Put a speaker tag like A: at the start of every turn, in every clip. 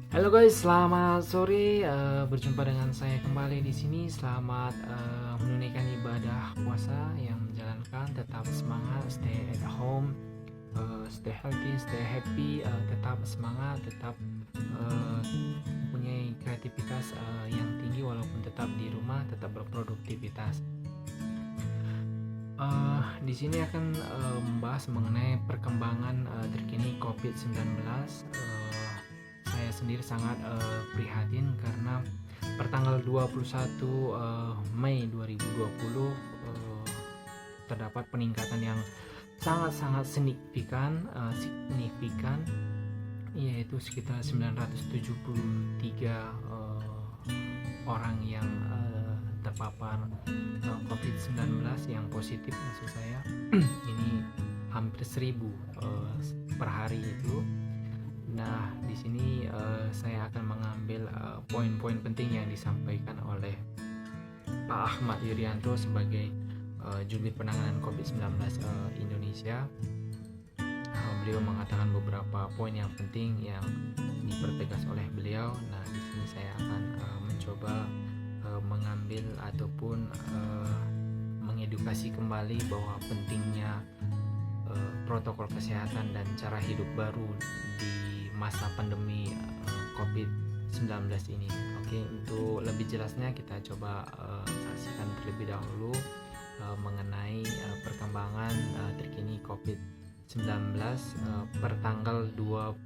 A: Halo guys, selamat sore. Berjumpa dengan saya kembali di sini. Selamat menunaikan ibadah puasa yang menjalankan. Tetap semangat, stay at home, stay healthy, stay happy. Tetap semangat, tetap mempunyai kreativitas yang tinggi walaupun tetap di rumah, tetap berproduktivitas. Di sini akan membahas mengenai perkembangan terkini COVID-19. Saya sendiri sangat prihatin karena pertanggal 21 Mei 2020 terdapat peningkatan yang sangat-sangat signifikan, yaitu sekitar 973 orang yang terpapar COVID-19 yang positif maksud saya. Ini hampir 1000 per hari itu. Nah, di sini saya akan mengambil poin-poin penting yang disampaikan oleh Pak Ahmad Yuryanto sebagai Jubir Penanganan COVID-19 Indonesia. Beliau mengatakan beberapa poin yang penting yang dipertegas oleh beliau. Nah, di sini saya akan mencoba mengambil ataupun mengedukasi kembali bahwa pentingnya protokol kesehatan dan cara hidup baru di masa pandemi COVID-19 ini. Oke, untuk lebih jelasnya kita coba saksikan terlebih dahulu mengenai perkembangan terkini COVID-19 per tanggal 21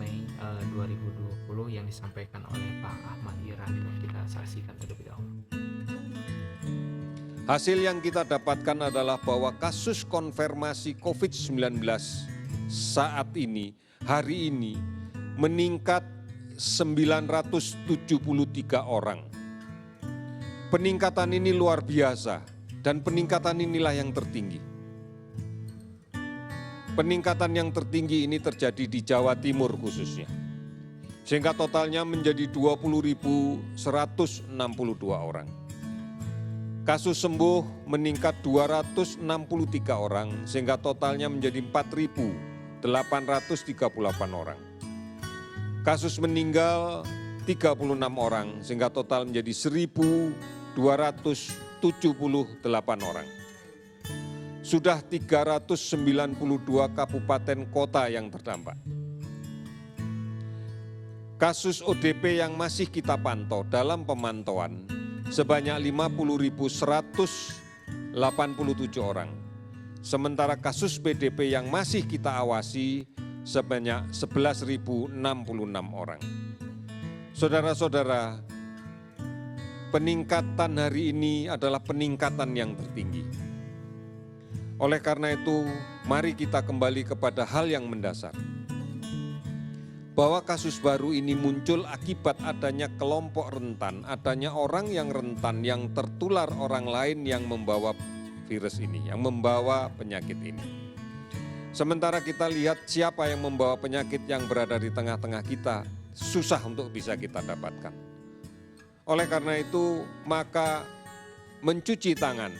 A: Mei 2020 yang disampaikan oleh Pak Ahmad Yuryanto. Kita saksikan terlebih dahulu.
B: Hasil yang kita dapatkan adalah bahwa kasus konfirmasi COVID-19 saat ini, hari ini, meningkat 973 orang. Peningkatan ini luar biasa dan peningkatan inilah yang tertinggi. Peningkatan yang tertinggi ini terjadi di Jawa Timur khususnya. Sehingga totalnya menjadi 20.162 orang. Kasus sembuh meningkat 263 orang sehingga totalnya menjadi 4.838 orang. Kasus meninggal 36 orang sehingga total menjadi 1.278 orang. Sudah 392 kabupaten kota yang terdampak. Kasus ODP yang masih kita pantau dalam pemantauan sebanyak 50.187 orang. Sementara kasus PDP yang masih kita awasi sebanyak 11.066 orang. Saudara-saudara, peningkatan hari ini adalah peningkatan yang tertinggi. Oleh karena itu, mari kita kembali kepada hal yang mendasar. Bahwa kasus baru ini muncul akibat adanya kelompok rentan, adanya orang yang rentan yang tertular orang lain yang membawa virus ini, yang membawa penyakit ini. Sementara kita lihat siapa yang membawa penyakit yang berada di tengah-tengah kita, susah untuk bisa kita dapatkan. Oleh karena itu, maka mencuci tangan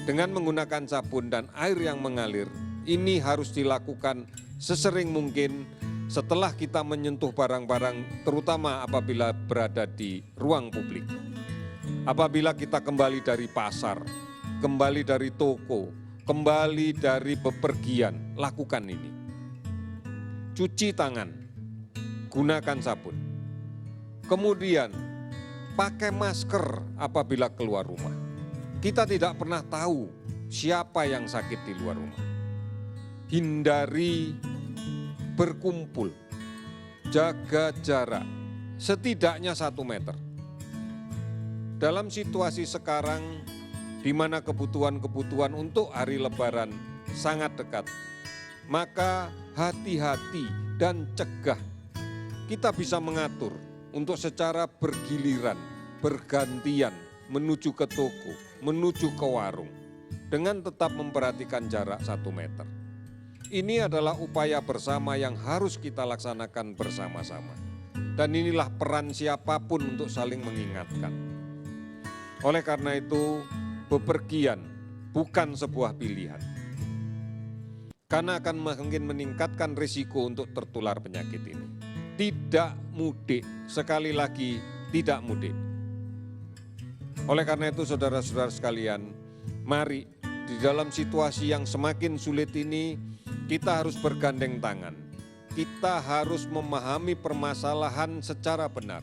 B: dengan menggunakan sabun dan air yang mengalir, ini harus dilakukan sesering mungkin setelah kita menyentuh barang-barang, terutama apabila berada di ruang publik. Apabila kita kembali dari pasar, kembali dari toko, kembali dari bepergian, lakukan ini. Cuci tangan, gunakan sabun. Kemudian, pakai masker apabila keluar rumah. Kita tidak pernah tahu siapa yang sakit di luar rumah. Hindari berkumpul, jaga jarak setidaknya 1 meter. Dalam situasi sekarang di mana kebutuhan-kebutuhan untuk hari Lebaran sangat dekat, maka hati-hati dan cegah. Kita bisa mengatur untuk secara bergiliran, bergantian menuju ke toko, menuju ke warung dengan tetap memperhatikan jarak 1 meter. Ini adalah upaya bersama yang harus kita laksanakan bersama-sama. Dan inilah peran siapapun untuk saling mengingatkan. Oleh karena itu, bepergian bukan sebuah pilihan. Karena akan makin meningkatkan risiko untuk tertular penyakit ini. tidak mudik. Sekali lagi, tidak mudik. Oleh karena itu saudara-saudara sekalian, mari di dalam situasi yang semakin sulit ini kita harus bergandeng tangan. Kita harus memahami permasalahan secara benar.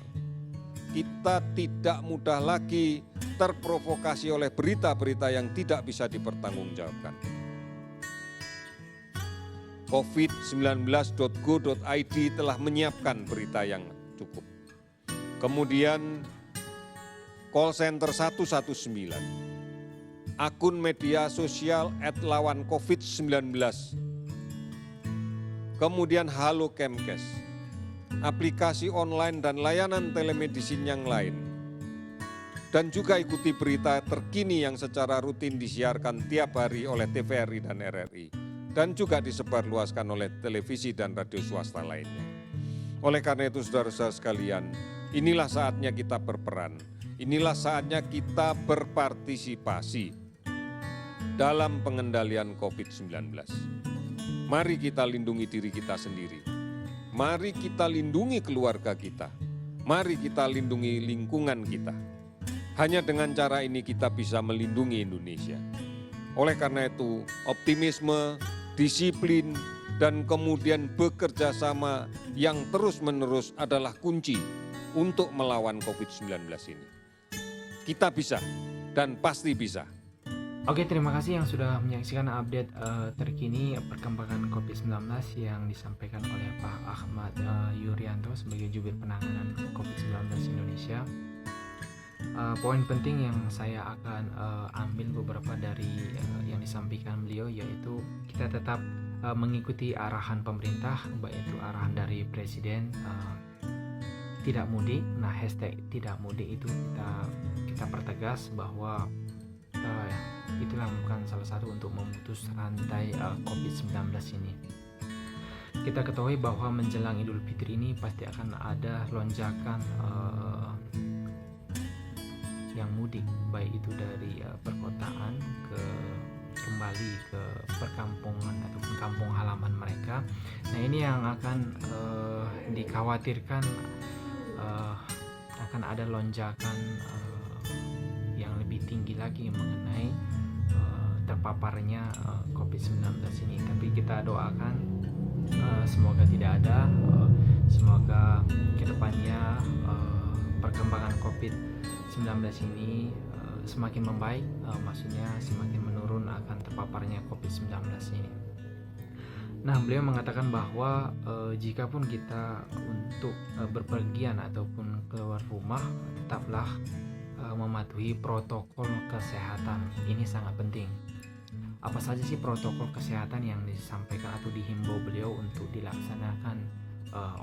B: Kita tidak mudah lagi terprovokasi oleh berita-berita yang tidak bisa dipertanggungjawabkan. covid19.go.id telah menyiapkan berita yang cukup. Kemudian call center 119, akun media sosial @lawancovid19, kemudian Halo Kemkes, aplikasi online dan layanan telemedicine yang lain, dan juga ikuti berita terkini yang secara rutin disiarkan tiap hari oleh TVRI dan RRI, dan juga disebarluaskan oleh televisi dan radio swasta lainnya. Oleh karena itu saudara-saudara sekalian, inilah saatnya kita berperan, inilah saatnya kita berpartisipasi dalam pengendalian COVID-19. Mari kita lindungi diri kita sendiri, mari kita lindungi keluarga kita, mari kita lindungi lingkungan kita. Hanya dengan cara ini kita bisa melindungi Indonesia. Oleh karena itu, optimisme, disiplin, dan kemudian bekerja sama yang terus-menerus adalah kunci untuk melawan COVID-19 ini. Kita bisa dan pasti bisa.
A: Oke, terima kasih yang sudah menyaksikan update terkini perkembangan COVID-19 yang disampaikan oleh Pak Ahmad Yuryanto sebagai Jubir Penanganan COVID-19 Indonesia. Poin penting yang saya akan ambil beberapa dari yang disampaikan beliau, yaitu kita tetap mengikuti arahan pemerintah, baik itu arahan dari Presiden tidak mudik. Nah, hashtag tidak mudik itu kita pertegas bahwa itulah bukan salah satu untuk memutus rantai COVID-19 ini. Kita ketahui bahwa menjelang Idul Fitri ini pasti akan ada lonjakan yang mudik, baik itu dari perkotaan kembali ke perkampungan ataupun kampung halaman mereka. Nah, ini yang akan dikhawatirkan akan ada lonjakan yang lebih tinggi lagi mengenai terpaparnya COVID-19 ini. Tapi kita doakan semoga tidak ada, semoga kedepannya perkembangan COVID-19 ini semakin membaik, maksudnya semakin menurun akan terpaparnya COVID-19 ini. Nah, beliau mengatakan bahwa jikapun kita untuk berpergian ataupun keluar rumah, tetaplah mematuhi protokol kesehatan. Ini sangat penting. Apa saja sih protokol kesehatan yang disampaikan atau dihimbau beliau untuk dilaksanakan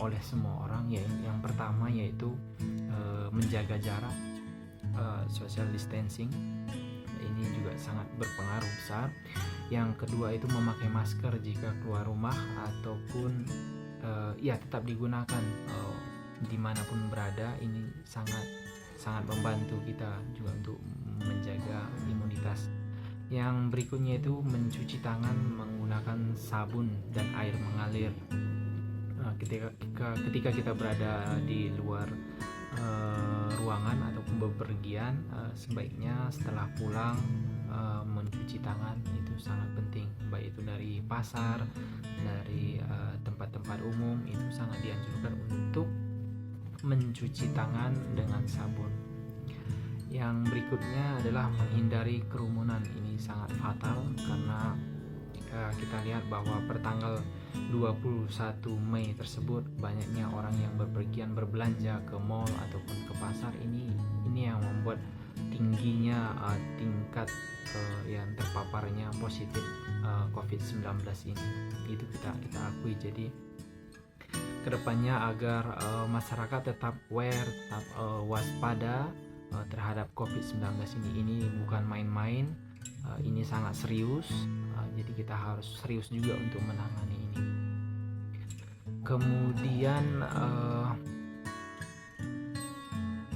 A: oleh semua orang? Yang pertama yaitu menjaga jarak, social distancing. Ini juga sangat berpengaruh besar. Yang kedua itu memakai masker jika keluar rumah ataupun tetap digunakan dimanapun berada. Ini sangat membantu kita juga untuk menjaga imunitas. Yang berikutnya itu mencuci tangan menggunakan sabun dan air mengalir. Ketika kita berada di luar ruangan ataupun bepergian, sebaiknya setelah pulang mencuci tangan. Itu sangat penting, baik itu dari pasar, dari tempat-tempat umum. Itu sangat dianjurkan untuk mencuci tangan dengan sabun. Yang berikutnya adalah menghindari kerumunan. Ini sangat fatal karena kita lihat bahwa pertanggal 21 Mei tersebut banyaknya orang yang berpergian berbelanja ke mall ataupun ke pasar. Ini yang membuat tingginya tingkat yang terpaparnya positif COVID-19 ini. Itu kita akui. Jadi kedepannya agar masyarakat tetap aware, tetap waspada terhadap COVID-19 ini bukan main-main. Ini sangat serius, jadi kita harus serius juga untuk menangani ini. Kemudian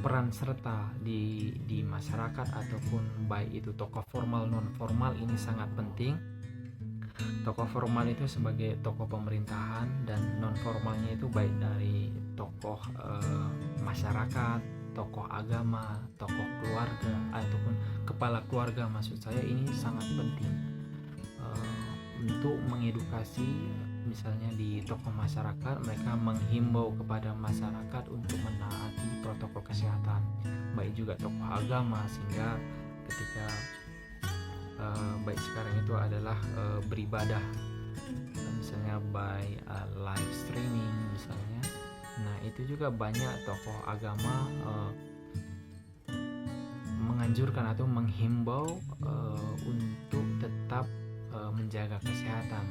A: peran serta di masyarakat ataupun baik itu tokoh formal non formal ini sangat penting. Tokoh formal itu sebagai tokoh pemerintahan dan non formalnya itu baik dari tokoh masyarakat, tokoh agama, tokoh keluarga ataupun kepala keluarga maksud saya, ini sangat penting untuk mengedukasi. Misalnya di tokoh masyarakat, mereka menghimbau kepada masyarakat untuk menaati protokol kesehatan. Baik juga tokoh agama, sehingga ketika baik sekarang itu adalah beribadah, misalnya by live streaming misalnya. Nah itu juga banyak tokoh agama menganjurkan atau menghimbau untuk tetap menjaga kesehatan,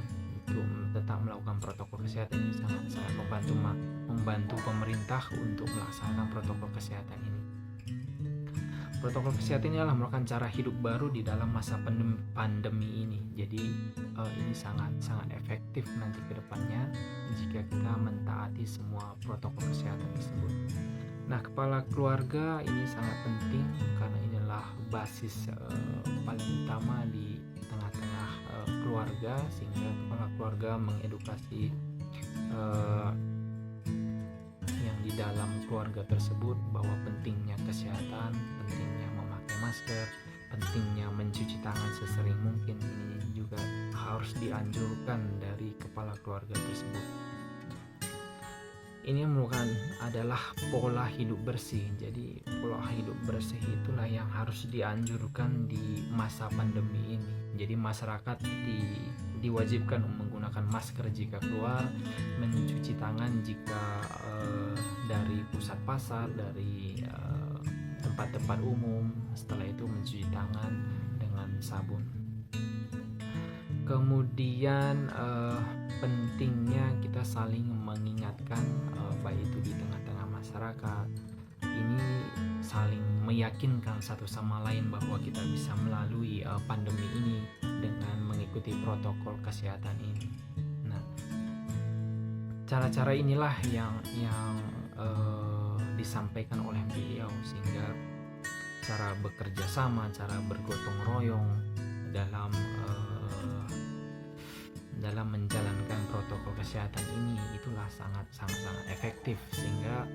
A: untuk tetap melakukan protokol kesehatan. Ini sangat membantu pemerintah untuk melaksanakan protokol kesehatan ini. Protokol kesehatan ini adalah merupakan cara hidup baru di dalam masa pandemi ini. Jadi ini sangat efektif nanti ke depannya jika kita mentaati semua protokol kesehatan tersebut. Nah, kepala keluarga ini sangat penting karena inilah basis paling utama di tengah-tengah keluarga, sehingga kepala keluarga mengedukasi yang di dalam keluarga tersebut bahwa pentingnya kesehatan, pentingnya memakai masker, pentingnya mencuci tangan sesering mungkin. Ini juga harus dianjurkan dari kepala keluarga tersebut. Ini merupakan adalah pola hidup bersih. Jadi pola hidup bersih itulah yang harus dianjurkan di masa pandemi ini. Jadi masyarakat diwajibkan menggunakan masker jika keluar, mencuci tangan jika dari pusat pasar, dari tempat-tempat umum. Setelah itu mencuci tangan dengan sabun. Kemudian pentingnya kita saling mengingatkan, baik itu di tengah-tengah masyarakat. Ini saling meyakinkan satu sama lain bahwa kita bisa melalui pandemi ini dengan mengikuti protokol kesehatan ini. Nah, cara-cara inilah yang disampaikan oleh beliau, sehingga cara bekerja sama, cara bergotong royong dalam menjalankan protokol kesehatan ini itulah sangat efektif, sehingga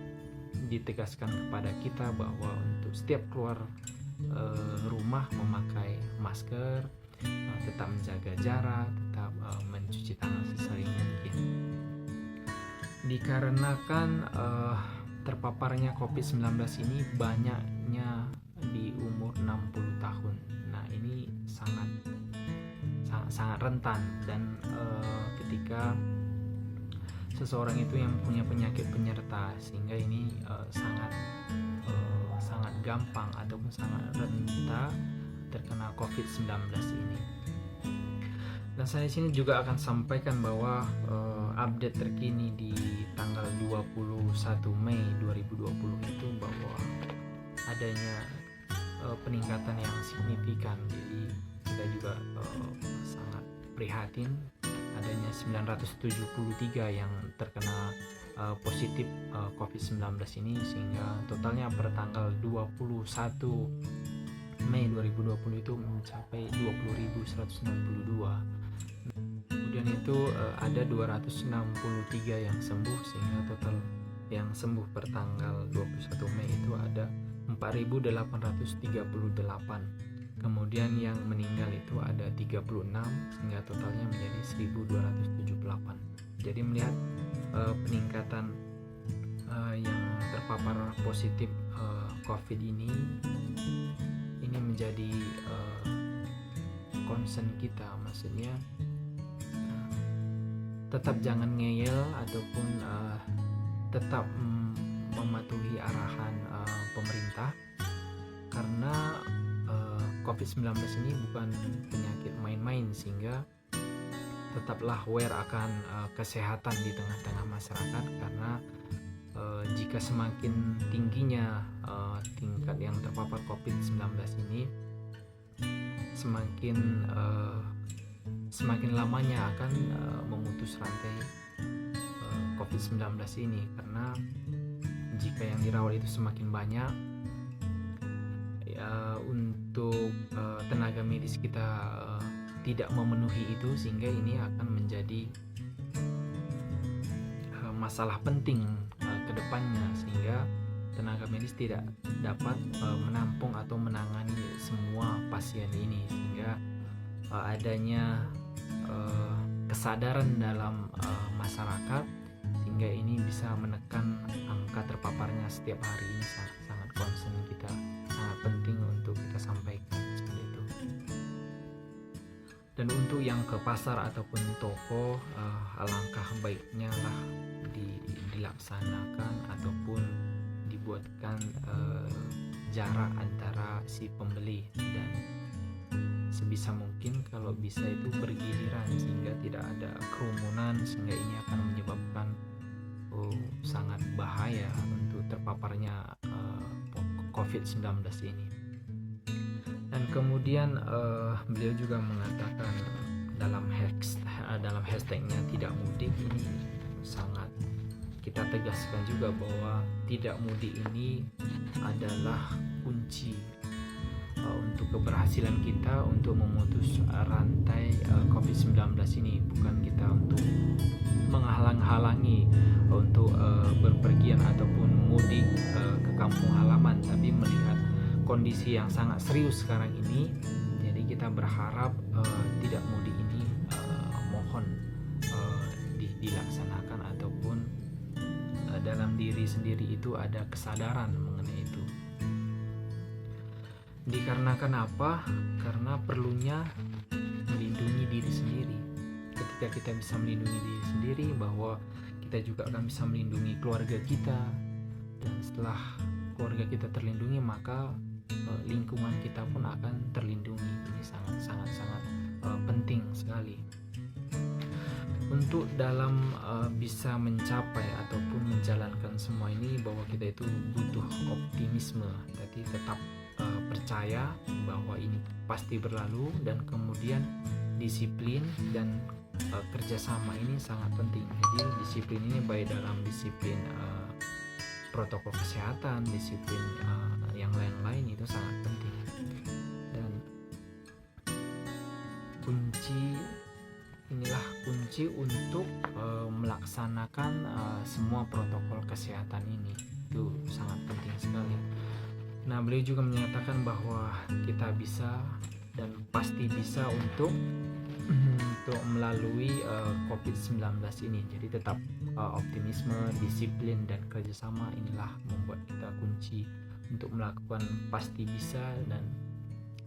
A: ditegaskan kepada kita bahwa untuk setiap keluar rumah memakai masker, tetap menjaga jarak, tetap mencuci tangan sesering mungkin. Dikarenakan terpaparnya COVID-19 ini banyaknya di umur 60 tahun. Nah ini sangat rentan, dan ketika seseorang itu yang punya penyakit penyerta, sehingga ini sangat gampang ataupun sangat rentan terkena COVID-19 ini. Dan saya di sini juga akan sampaikan bahwa update terkini di tanggal 21 Mei 2020 itu bahwa adanya peningkatan yang signifikan. Jadi kita juga sangat prihatin adanya 973 yang terkena positif COVID-19 ini, sehingga totalnya per tanggal 21 Mei 2020 itu mencapai 20.162. Kemudian itu ada 263 yang sembuh, sehingga total yang sembuh per tanggal 21 Mei itu ada 4.838. Kemudian yang meninggal itu ada 36, sehingga totalnya menjadi 1.278. Jadi melihat peningkatan yang terpapar positif COVID ini menjadi concern kita. Maksudnya tetap jangan ngeyel ataupun tetap mematuhi arahan pemerintah, karena COVID-19 ini bukan penyakit main-main, sehingga tetaplah aware akan kesehatan di tengah-tengah masyarakat, karena jika semakin tingginya tingkat yang terpapar COVID-19 ini, semakin lamanya akan memutus rantai COVID-19 ini, karena jika yang dirawat itu semakin banyak, untuk tenaga medis kita tidak memenuhi itu, sehingga ini akan menjadi masalah penting ke depannya, sehingga tenaga medis tidak dapat menampung atau menangani semua pasien ini, sehingga adanya kesadaran dalam masyarakat, sehingga ini bisa menekan angka terpaparnya setiap hari. Ini sangat concern kita, sangat penting untuk kita sampaikan seperti itu. Dan untuk yang ke pasar ataupun toko, alangkah baiknya lah dilaksanakan ataupun dibuatkan jarak antara si pembeli, dan sebisa mungkin kalau bisa itu bergiliran sehingga tidak ada kerumunan, sehingga ini akan menyebabkan sangat bahaya untuk terpaparnya COVID-19 ini. Dan kemudian beliau juga mengatakan dalam hashtagnya tidak mudik ini sangat kita tegaskan juga bahwa tidak mudik ini adalah kunci untuk keberhasilan kita untuk memutus rantai COVID-19 ini. Bukan kita untuk menghalang-halangi untuk berpergian ataupun mudik ke kampung halaman, tapi melihat kondisi yang sangat serius sekarang ini, jadi kita berharap tidak mudik ini mohon dilaksanakan, ataupun dalam diri sendiri itu ada kesadaran mengenai itu. Dikarenakan apa? Karena perlunya melindungi diri sendiri. Ketika kita bisa melindungi diri sendiri, bahwa kita juga akan bisa melindungi keluarga kita, dan setelah keluarga kita terlindungi, maka lingkungan kita pun akan terlindungi. Ini sangat penting sekali untuk dalam bisa mencapai ataupun menjalankan semua ini, bahwa kita itu butuh optimisme. Jadi tetap percaya bahwa ini pasti berlalu, dan kemudian disiplin dan kerjasama ini sangat penting. Jadi disiplin ini baik dalam disiplin protokol kesehatan, disiplin yang lain-lain itu sangat penting. Dan kunci untuk melaksanakan semua protokol kesehatan ini itu sangat penting sekali. Nah, beliau juga menyatakan bahwa kita bisa dan pasti bisa untuk melalui COVID-19 ini. Jadi tetap optimisme, disiplin, dan kerjasama inilah membuat kita kunci untuk melakukan pasti bisa, dan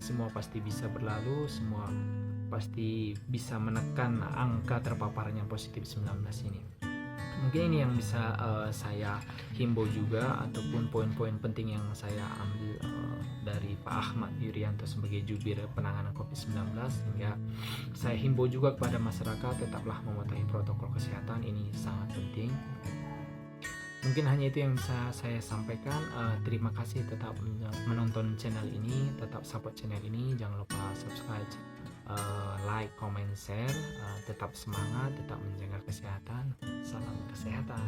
A: semua pasti bisa berlalu, semua pasti bisa menekan angka terpaparnya COVID-19 ini. Mungkin ini yang bisa saya himbau juga, ataupun poin-poin penting yang saya ambil dari Pak Ahmad Yuryanto sebagai jubir penanganan COVID-19, sehingga saya himbau juga kepada masyarakat tetaplah mematuhi protokol kesehatan, ini sangat penting. Mungkin hanya itu yang bisa saya sampaikan. Terima kasih tetap menonton channel ini, tetap support channel ini, jangan lupa subscribe, like, comment, share. Tetap semangat, tetap menjaga kesehatan. Salam kesehatan.